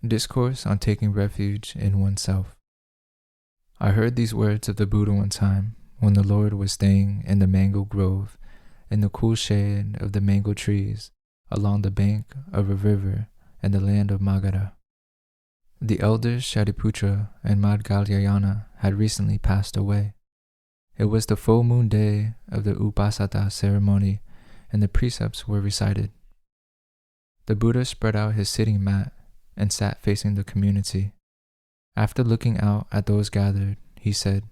Discourse on taking refuge in oneself. I heard these words of the Buddha one time when the Lord was staying in the mango grove in the cool shade of the mango trees along the bank of a river in the land of Magadha. The eldest Shariputra and Maudgalyayana had recently passed away. It was the full moon day of the Upasata ceremony and the precepts were recited. The Buddha spread out his sitting mat and sat facing the community. After looking out at those gathered, he said,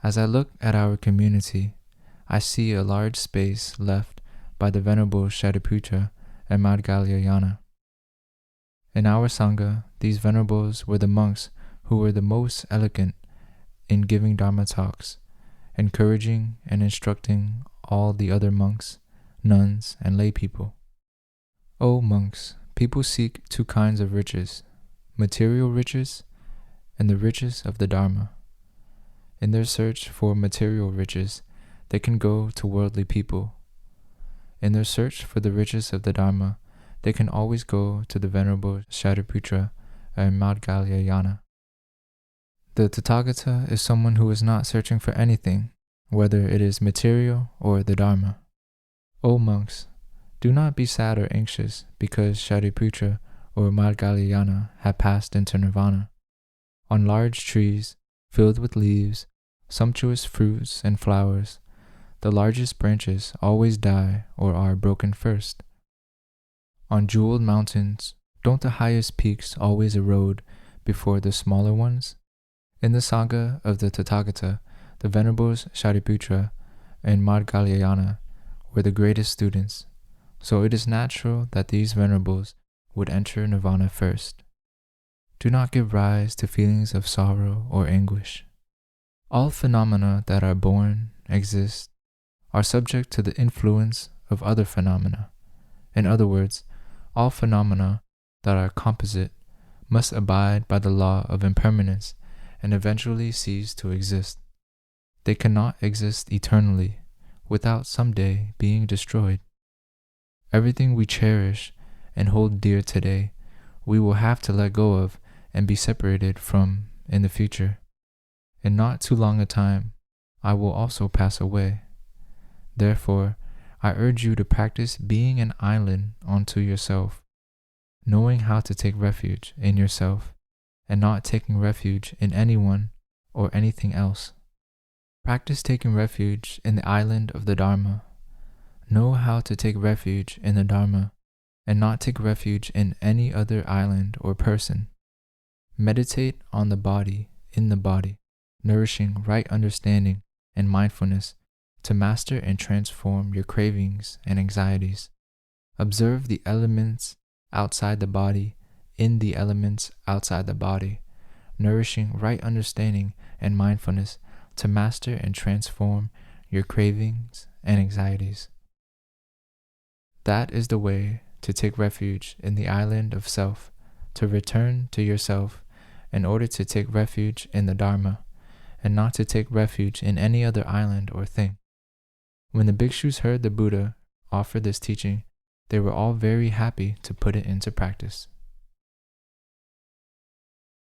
"As I look at our community, I see a large space left by the Venerable Shariputra and Maudgalyayana. In our Sangha, these venerables were the monks who were the most eloquent in giving Dharma talks, encouraging and instructing all the other monks, nuns, and lay people. O monks, people seek two kinds of riches, material riches and the riches of the Dharma. In their search for material riches, they can go to worldly people. In their search for the riches of the Dharma, they can always go to the Venerable Shariputra and Maudgalyayana. The Tathagata is someone who is not searching for anything, whether it is material or the Dharma. O monks, do not be sad or anxious because Shariputra or Maudgalyayana have passed into nirvana. On large trees, filled with leaves, sumptuous fruits and flowers, the largest branches always die or are broken first. On jeweled mountains, don't the highest peaks always erode before the smaller ones? In the Sangha of the Tathagata, the Venerables Shariputra and Maudgalyayana were the greatest students, so it is natural that these venerables would enter nirvana first. Do not give rise to feelings of sorrow or anguish. All phenomena that are born, exist, are subject to the influence of other phenomena. In other words, all phenomena that are composite must abide by the law of impermanence and eventually cease to exist. They cannot exist eternally without someday being destroyed. Everything we cherish and hold dear today, we will have to let go of and be separated from in the future. In not too long a time, I will also pass away. Therefore, I urge you to practice being an island unto yourself, knowing how to take refuge in yourself and not taking refuge in anyone or anything else. Practice taking refuge in the island of the Dharma. Know how to take refuge in the Dharma and not take refuge in any other island or person. Meditate on the body, in the body, nourishing right understanding and mindfulness to master and transform your cravings and anxieties. Observe the elements outside the body, in the elements outside the body, nourishing right understanding and mindfulness to master and transform your cravings and anxieties. That is the way to take refuge in the island of self, to return to yourself in order to take refuge in the Dharma, and not to take refuge in any other island or thing. When the bhikshus heard the Buddha offer this teaching, they were all very happy to put it into practice.